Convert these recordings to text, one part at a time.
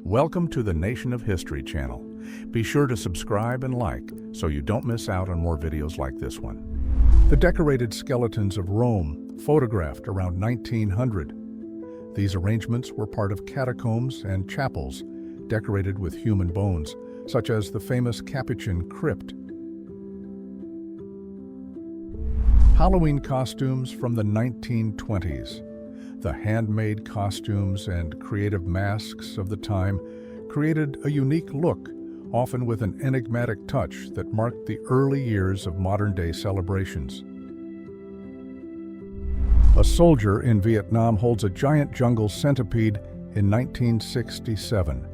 Welcome to the Nation of History channel. Be sure to subscribe and like so you don't miss out on more videos like this one. The decorated skeletons of Rome, photographed around 1900. These arrangements were part of catacombs and chapels decorated with human bones, such as the famous Capuchin crypt. Halloween costumes from the 1920s. The handmade costumes and creative masks of the time created a unique look, often with an enigmatic touch that marked the early years of modern-day celebrations. A soldier in Vietnam holds a giant jungle centipede in 1967.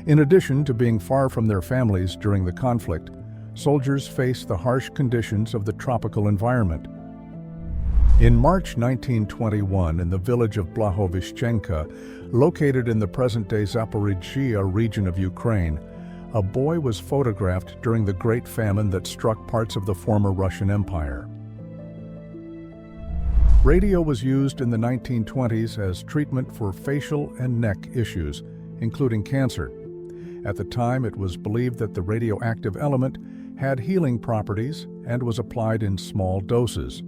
In addition to being far from their families during the conflict, soldiers face the harsh conditions of the tropical environment. In March 1921, in the village of Blahovishchenka, located in the present-day Zaporizhzhia region of Ukraine, a boy was photographed during the Great Famine that struck parts of the former Russian Empire. Radio was used in the 1920s as treatment for facial and neck issues, including cancer. At the time, it was believed that the radioactive element had healing properties and was applied in small doses.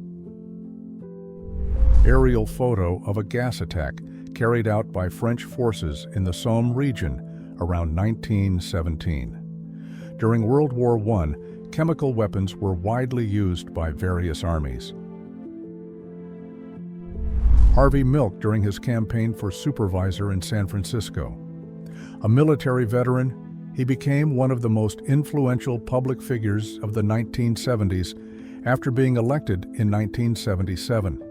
Aerial photo of a gas attack carried out by French forces in the Somme region around 1917. During World War I, chemical weapons were widely used by various armies. Harvey Milk during his campaign for supervisor in San Francisco. A military veteran, he became one of the most influential public figures of the 1970s after being elected in 1977.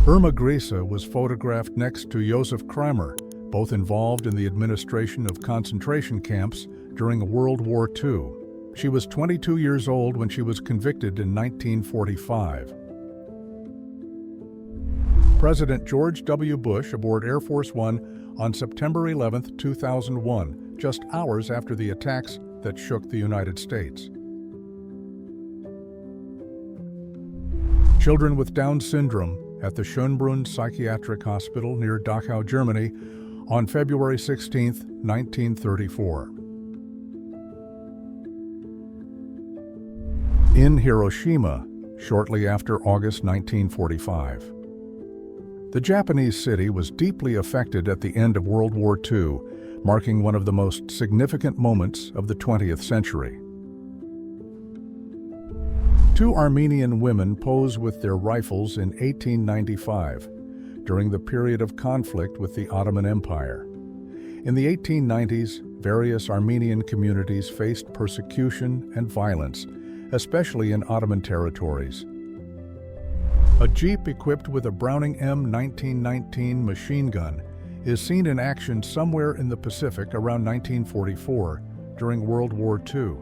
Irma Grese was photographed next to Josef Kramer, both involved in the administration of concentration camps during World War II. She was 22 years old when she was convicted in 1945. President George W. Bush aboard Air Force One on September 11, 2001, just hours after the attacks that shook the United States. Children with Down syndrome at the Schönbrunn Psychiatric Hospital near Dachau, Germany, on February 16, 1934. In Hiroshima, shortly after August 1945. The Japanese city was deeply affected at the end of World War II, marking one of the most significant moments of the 20th century. Two Armenian women pose with their rifles in 1895, during the period of conflict with the Ottoman Empire. In the 1890s, various Armenian communities faced persecution and violence, especially in Ottoman territories. A jeep equipped with a Browning M1919 machine gun is seen in action somewhere in the Pacific around 1944 during World War II.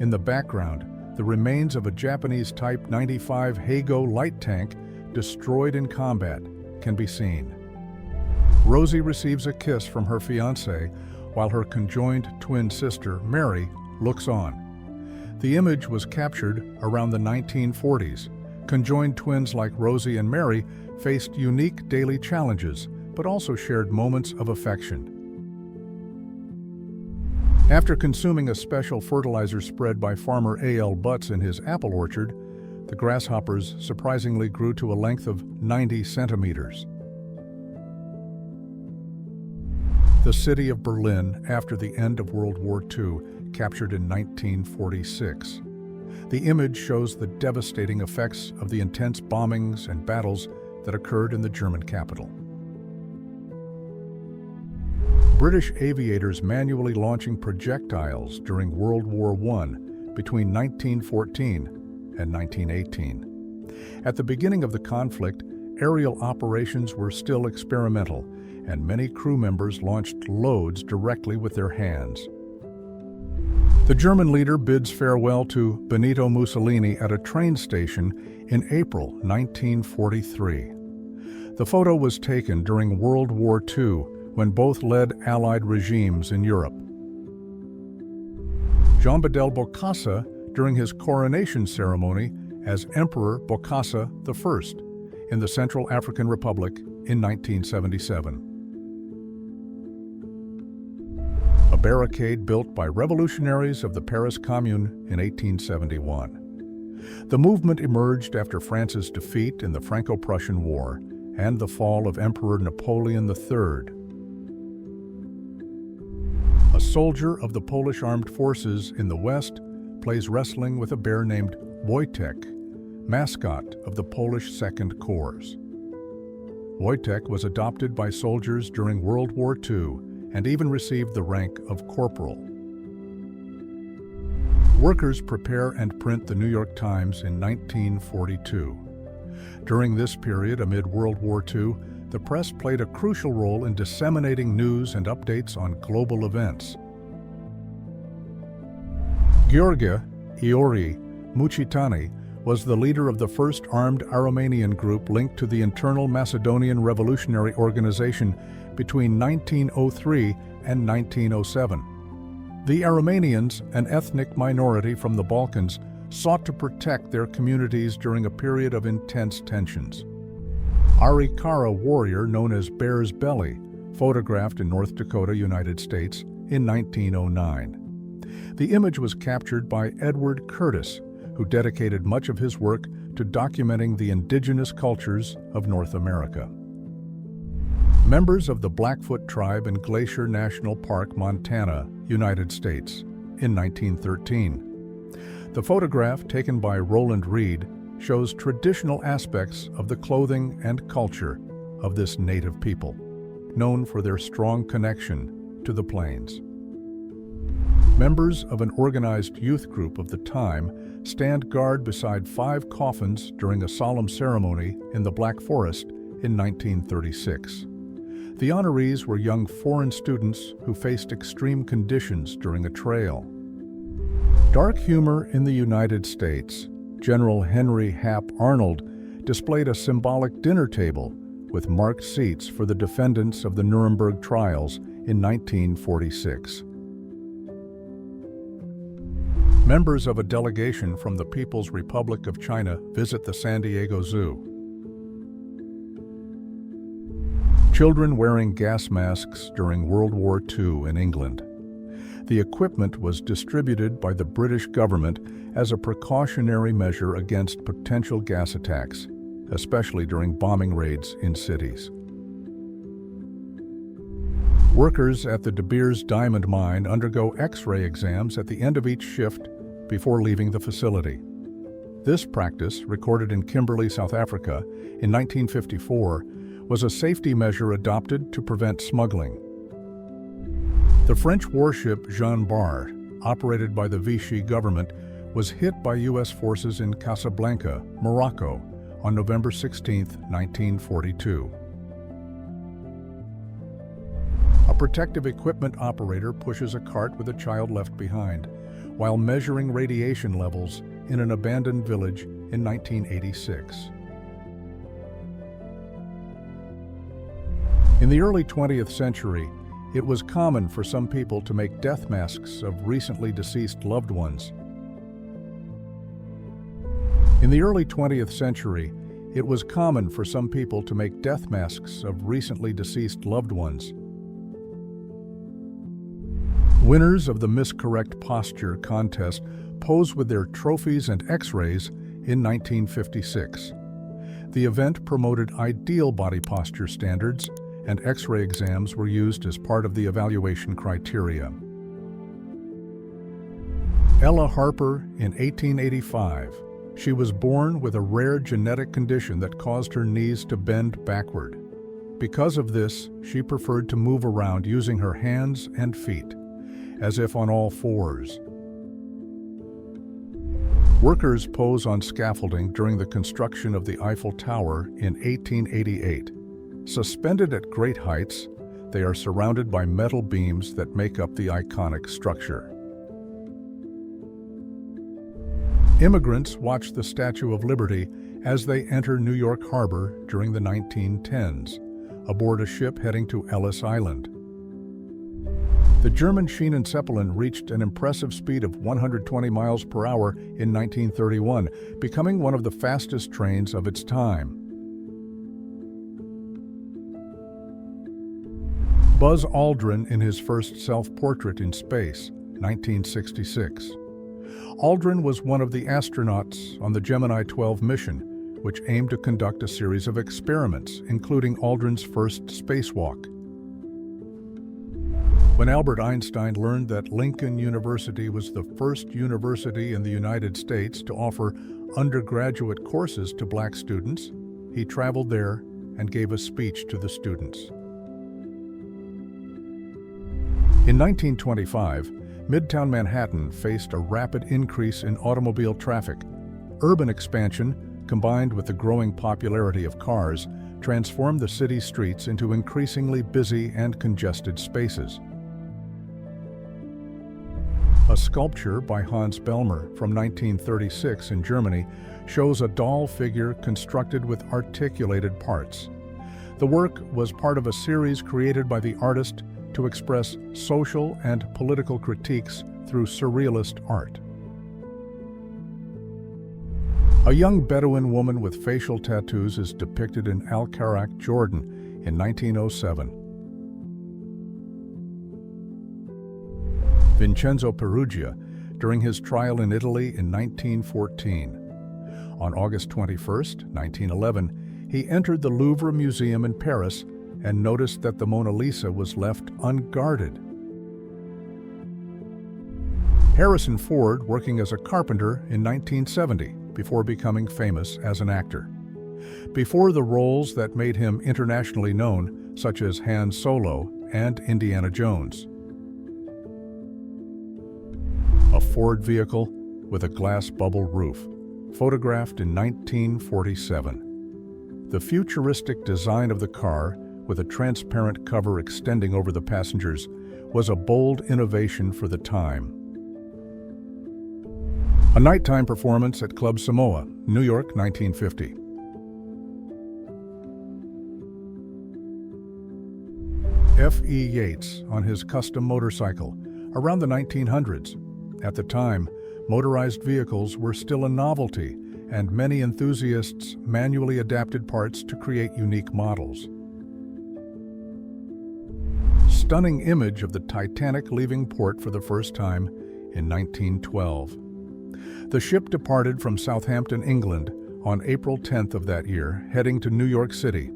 In the background, the remains of a Japanese Type 95 Heigo light tank destroyed in combat can be seen. Rosie receives a kiss from her fiancé while her conjoined twin sister, Mary, looks on. The image was captured around the 1940s. Conjoined twins like Rosie and Mary faced unique daily challenges, but also shared moments of affection. After consuming a special fertilizer spread by farmer A.L. Butts in his apple orchard, the grasshoppers surprisingly grew to a length of 90 centimeters. The city of Berlin, after the end of World War II, captured in 1946. The image shows the devastating effects of the intense bombings and battles that occurred in the German capital. British aviators manually launching projectiles during World War I between 1914 and 1918. At the beginning of the conflict, aerial operations were still experimental, and many crew members launched loads directly with their hands. The German leader bids farewell to Benito Mussolini at a train station in April 1943. The photo was taken during World War II, when both led Allied regimes in Europe. Jean Bedel Bokassa during his coronation ceremony as Emperor Bokassa I in the Central African Republic in 1977. a barricade built by revolutionaries of the Paris Commune in 1871. The movement emerged after France's defeat in the Franco-Prussian War and the fall of Emperor Napoleon III. A soldier of the Polish armed forces in the West plays wrestling with a bear named Wojtek, mascot of the Polish Second Corps. Wojtek was adopted by soldiers during World War II and even received the rank of corporal. Workers prepare and print the New York Times in 1942. During this period, amid World War II, the press played a crucial role in disseminating news and updates on global events. Gheorghe Iori Muchitani was the leader of the first armed Aromanian group linked to the internal Macedonian Revolutionary Organization between 1903 and 1907. The Aromanians, an ethnic minority from the Balkans, sought to protect their communities during a period of intense tensions. Arikara warrior known as Bear's Belly, photographed in North Dakota, United States, in 1909. The image was captured by Edward Curtis, who dedicated much of his work to documenting the indigenous cultures of North America. Members of the Blackfoot tribe in Glacier National Park, Montana, United States, in 1913. The photograph, taken by Roland Reed, shows traditional aspects of the clothing and culture of this native people, known for their strong connection to the plains. Members of an organized youth group of the time stand guard beside 5 coffins during a solemn ceremony in the Black Forest in 1936. The honorees were young foreign students who faced extreme conditions during a trail. Dark humor in the United States. General Henry Hap Arnold displayed a symbolic dinner table with marked seats for the defendants of the Nuremberg trials in 1946. Members of a delegation from the People's Republic of China visit the San Diego Zoo. Children wearing gas masks during World War II in England. The equipment was distributed by the British government as a precautionary measure against potential gas attacks, especially during bombing raids in cities. Workers at the De Beers diamond mine undergo X-ray exams at the end of each shift before leaving the facility. This practice, recorded in Kimberley, South Africa, in 1954, was a safety measure adopted to prevent smuggling. The French warship Jean Bart, operated by the Vichy government, was hit by U.S. forces in Casablanca, Morocco, on November 16, 1942. A protective equipment operator pushes a cart with a child left behind, while measuring radiation levels in an abandoned village in 1986. In the early 20th century, it was common for some people to make death masks of recently deceased loved ones. In the early 20th century, it was common for some people to make death masks of recently deceased loved ones. Winners of the Miss Correct Posture contest posed with their trophies and X-rays in 1956. The event promoted ideal body posture standards, and X-ray exams were used as part of the evaluation criteria. Ella Harper in 1885. She was born with a rare genetic condition that caused her knees to bend backward. Because of this, she preferred to move around using her hands and feet, as if on all fours. Workers pose on scaffolding during the construction of the Eiffel Tower in 1888. Suspended at great heights, they are surrounded by metal beams that make up the iconic structure. Immigrants watch the Statue of Liberty as they enter New York Harbor during the 1910s, aboard a ship heading to Ellis Island. The German Schienen Zeppelin reached an impressive speed of 120 miles per hour in 1931, becoming one of the fastest trains of its time. Buzz Aldrin in his first self-portrait in space, 1966. Aldrin was one of the astronauts on the Gemini 12 mission, which aimed to conduct a series of experiments, including Aldrin's first spacewalk. When Albert Einstein learned that Lincoln University was the first university in the United States to offer undergraduate courses to black students, he traveled there and gave a speech to the students. In 1925, Midtown Manhattan faced a rapid increase in automobile traffic. Urban expansion, combined with the growing popularity of cars, transformed the city's streets into increasingly busy and congested spaces. A sculpture by Hans Bellmer from 1936 in Germany shows a doll figure constructed with articulated parts. The work was part of a series created by the artist to express social and political critiques through surrealist art. A young Bedouin woman with facial tattoos is depicted in Al-Karak, Jordan, in 1907. Vincenzo Peruggia, during his trial in Italy in 1914. On August 21, 1911, he entered the Louvre Museum in Paris and noticed that the Mona Lisa was left unguarded. Harrison Ford, working as a carpenter in 1970, before becoming famous as an actor. Before the roles that made him internationally known, such as Han Solo and Indiana Jones. A Ford vehicle with a glass bubble roof, photographed in 1947. The futuristic design of the car, with a transparent cover extending over the passengers, was a bold innovation for the time. A nighttime performance at Club Samoa, New York, 1950. F.E. Yates on his custom motorcycle, around the 1900s. At the time, motorized vehicles were still a novelty, and many enthusiasts manually adapted parts to create unique models. Stunning image of the Titanic leaving port for the first time in 1912. The ship departed from Southampton, England, on April 10th of that year, heading to New York City.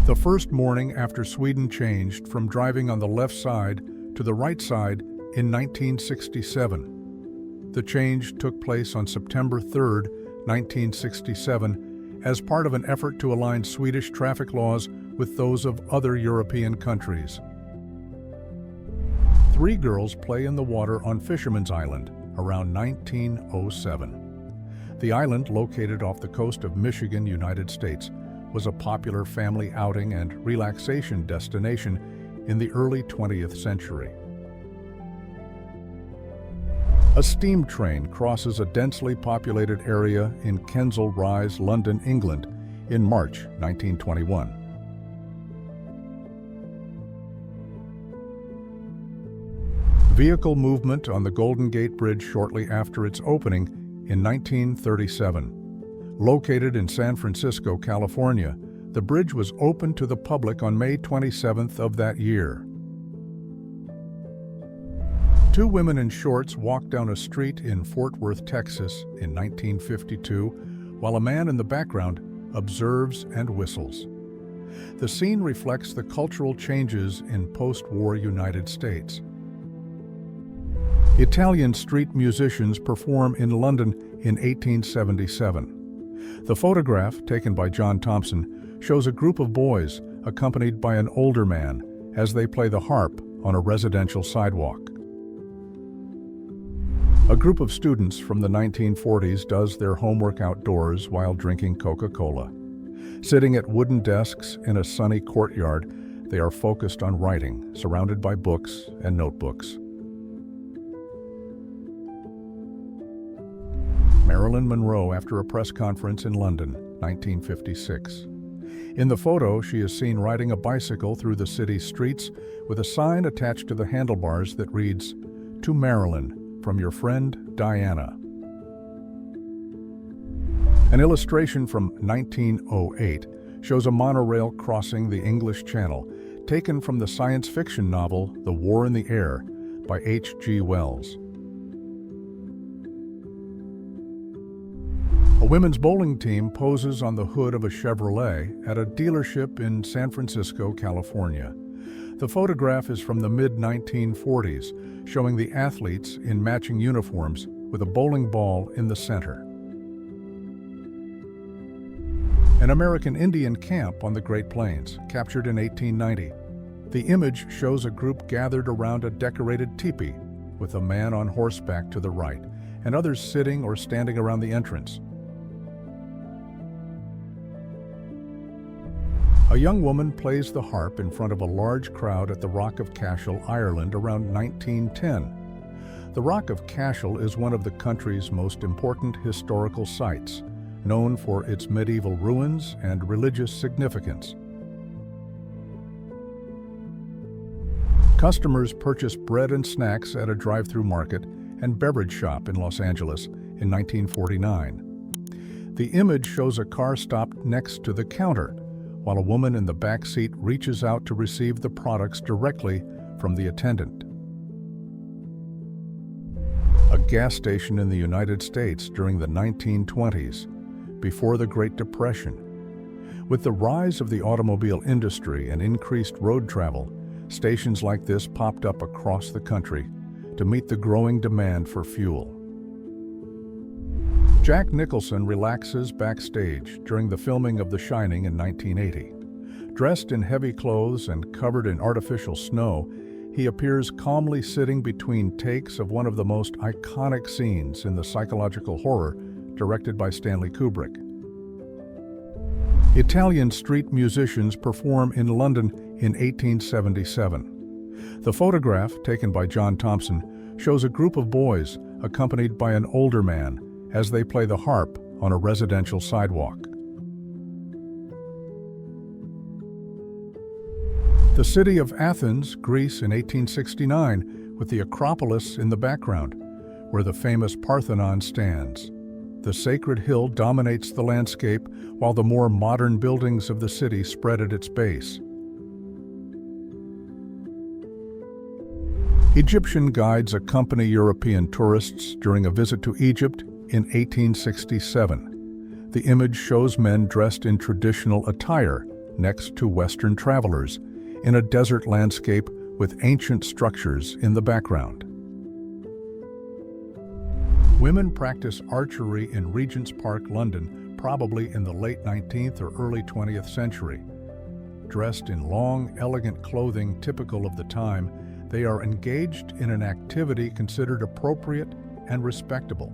The first morning after Sweden changed from driving on the left side to the right side in 1967. The change took place on September 3, 1967, as part of an effort to align Swedish traffic laws with those of other European countries. 3 girls play in the water on Fisherman's Island around 1907. The island, located off the coast of Michigan, United States, was a popular family outing and relaxation destination in the early 20th century. A steam train crosses a densely populated area in Kensal Rise, London, England, in March 1921. Vehicle movement on the Golden Gate Bridge shortly after its opening in 1937. Located in San Francisco, California, the bridge was opened to the public on May 27th of that year. 2 women in shorts walked down a street in Fort Worth, Texas in 1952, while a man in the background observes and whistles. The scene reflects the cultural changes in post-war United States. Italian street musicians perform in London in 1877. The photograph, taken by John Thompson, shows a group of boys accompanied by an older man as they play the harp on a residential sidewalk. A group of students from the 1940s does their homework outdoors while drinking Coca-Cola. Sitting at wooden desks in a sunny courtyard, they are focused on writing, surrounded by books and notebooks. Marilyn Monroe after a press conference in London, 1956. In the photo, she is seen riding a bicycle through the city's streets with a sign attached to the handlebars that reads, "To Marilyn, from your friend Diana." An illustration from 1908 shows a monorail crossing the English Channel, taken from the science fiction novel The War in the Air by H.G. Wells. A women's bowling team poses on the hood of a Chevrolet at a dealership in San Francisco, California. The photograph is from the mid-1940s, showing the athletes in matching uniforms with a bowling ball in the center. An American Indian camp on the Great Plains, captured in 1890. The image shows a group gathered around a decorated teepee, with a man on horseback to the right, and others sitting or standing around the entrance. A young woman plays the harp in front of a large crowd at the Rock of Cashel, Ireland, around 1910. The Rock of Cashel is one of the country's most important historical sites, known for its medieval ruins and religious significance. Customers purchase bread and snacks at a drive-through market and beverage shop in Los Angeles in 1949. The image shows a car stopped next to the counter, while a woman in the back seat reaches out to receive the products directly from the attendant. A gas station in the United States during the 1920s, before the Great Depression. With the rise of the automobile industry and increased road travel, stations like this popped up across the country to meet the growing demand for fuel. Jack Nicholson relaxes backstage during the filming of The Shining in 1980. Dressed in heavy clothes and covered in artificial snow, he appears calmly sitting between takes of one of the most iconic scenes in the psychological horror directed by Stanley Kubrick. Italian street musicians perform in London in 1877. The photograph, taken by John Thompson, shows a group of boys accompanied by an older man as they play the harp on a residential sidewalk. The city of Athens, Greece in 1869, with the Acropolis in the background, where the famous Parthenon stands. The sacred hill dominates the landscape, while the more modern buildings of the city spread at its base. Egyptian guides accompany European tourists during a visit to Egypt in 1867. The image shows men dressed in traditional attire next to Western travelers in a desert landscape with ancient structures in the background. Women practice archery in Regent's Park, London, probably in the late 19th or early 20th century. Dressed in long, elegant clothing typical of the time, they are engaged in an activity considered appropriate and respectable.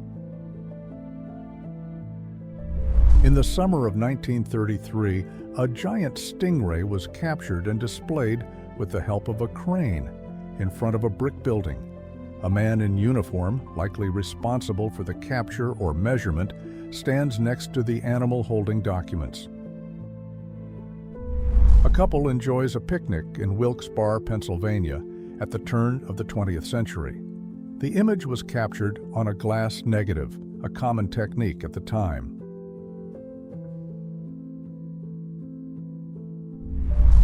In the summer of 1933, a giant stingray was captured and displayed with the help of a crane in front of a brick building. A man in uniform, likely responsible for the capture or measurement, stands next to the animal holding documents. A couple enjoys a picnic in Wilkes-Barre, Pennsylvania, at the turn of the 20th century. The image was captured on a glass negative, a common technique at the time.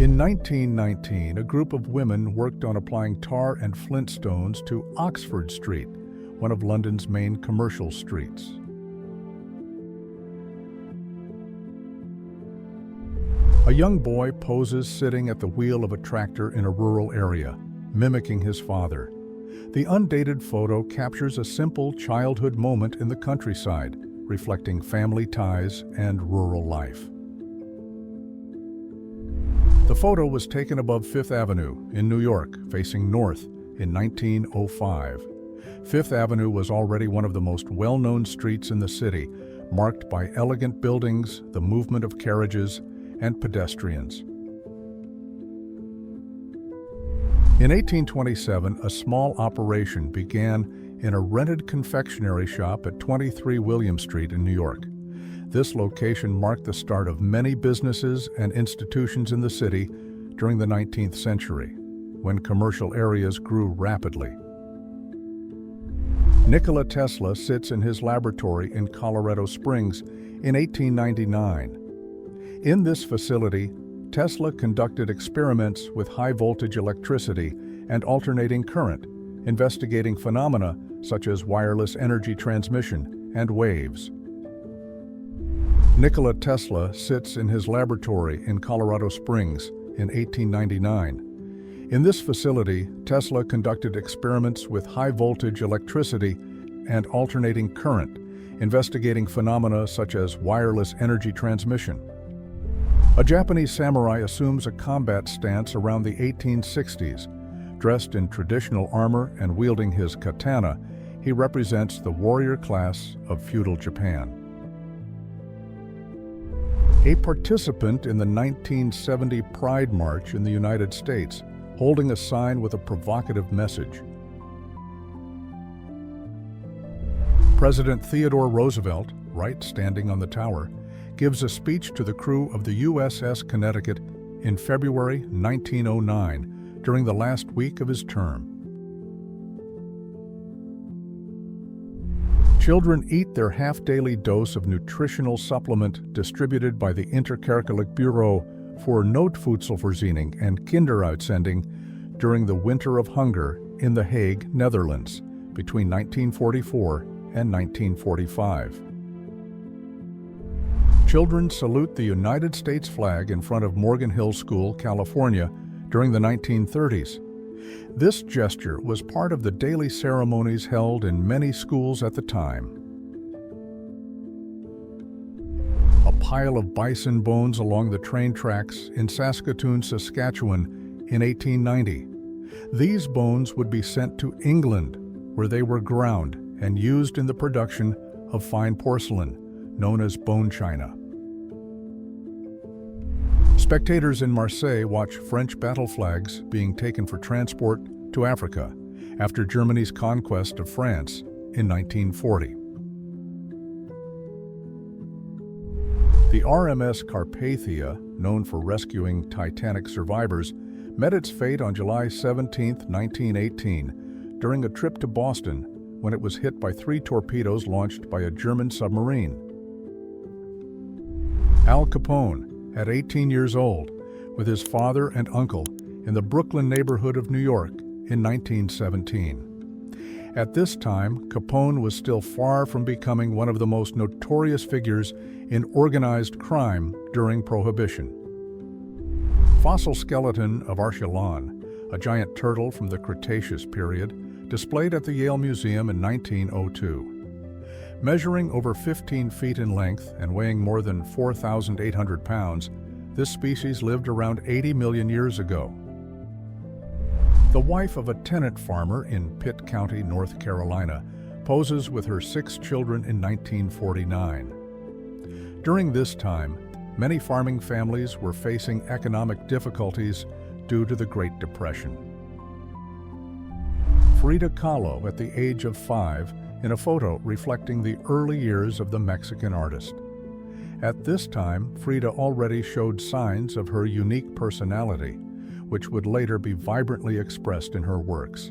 In 1919, a group of women worked on applying tar and flint stones to Oxford Street, one of London's main commercial streets. A young boy poses sitting at the wheel of a tractor in a rural area, mimicking his father. The undated photo captures a simple childhood moment in the countryside, reflecting family ties and rural life. The photo was taken above Fifth Avenue in New York, facing north, in 1905. Fifth Avenue was already one of the most well-known streets in the city, marked by elegant buildings, the movement of carriages, and pedestrians. In 1827, a small operation began in a rented confectionery shop at 23 William Street in New York. This location marked the start of many businesses and institutions in the city during the 19th century, when commercial areas grew rapidly. Nikola Tesla sits in his laboratory in Colorado Springs in 1899. In this facility, Tesla conducted experiments with high-voltage electricity and alternating current, investigating phenomena such as wireless energy transmission and waves. Nikola Tesla sits in his laboratory in Colorado Springs in 1899. In this facility, Tesla conducted experiments with high-voltage electricity and alternating current, investigating phenomena such as wireless energy transmission. A Japanese samurai assumes a combat stance around the 1860s. Dressed in traditional armor and wielding his katana, he represents the warrior class of feudal Japan. A participant in the 1970 Pride March in the United States, holding a sign with a provocative message. President Theodore Roosevelt, right standing on the tower, gives a speech to the crew of the USS Connecticut in February 1909 during the last week of his term. Children eat their half-daily dose of nutritional supplement distributed by the Interkerkelijk Bureau for Noodvoedselvoorziening and Kinderuitzending during the Winter of Hunger in The Hague, Netherlands, between 1944 and 1945. Children salute the United States flag in front of Morgan Hill School, California, during the 1930s. This gesture was part of the daily ceremonies held in many schools at the time. A pile of bison bones along the train tracks in Saskatoon, Saskatchewan in 1890. These bones would be sent to England, where they were ground and used in the production of fine porcelain, known as bone china. Spectators in Marseille watch French battle flags being taken for transport to Africa after Germany's conquest of France in 1940. The RMS Carpathia, known for rescuing Titanic survivors, met its fate on July 17, 1918, during a trip to Boston when it was hit by 3 torpedoes launched by a German submarine. Al Capone, at 18 years old, with his father and uncle in the Brooklyn neighborhood of New York in 1917. At this time, Capone was still far from becoming one of the most notorious figures in organized crime during Prohibition. Fossil skeleton of Archelon, a giant turtle from the Cretaceous period, displayed at the Yale Museum in 1902. Measuring over 15 feet in length and weighing more than 4,800 pounds, this species lived around 80 million years ago. The wife of a tenant farmer in Pitt County, North Carolina, poses with her 6 children in 1949. During this time, many farming families were facing economic difficulties due to the Great Depression. Frida Kahlo at the age of 5 in a photo reflecting the early years of the Mexican artist. At this time, Frida already showed signs of her unique personality, which would later be vibrantly expressed in her works.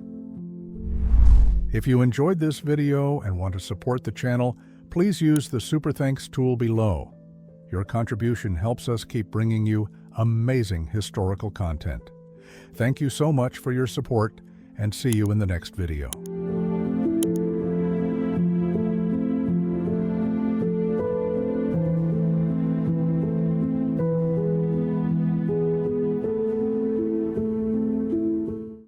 If you enjoyed this video and want to support the channel, please use the Super Thanks tool below. Your contribution helps us keep bringing you amazing historical content. Thank you so much for your support, and see you in the next video.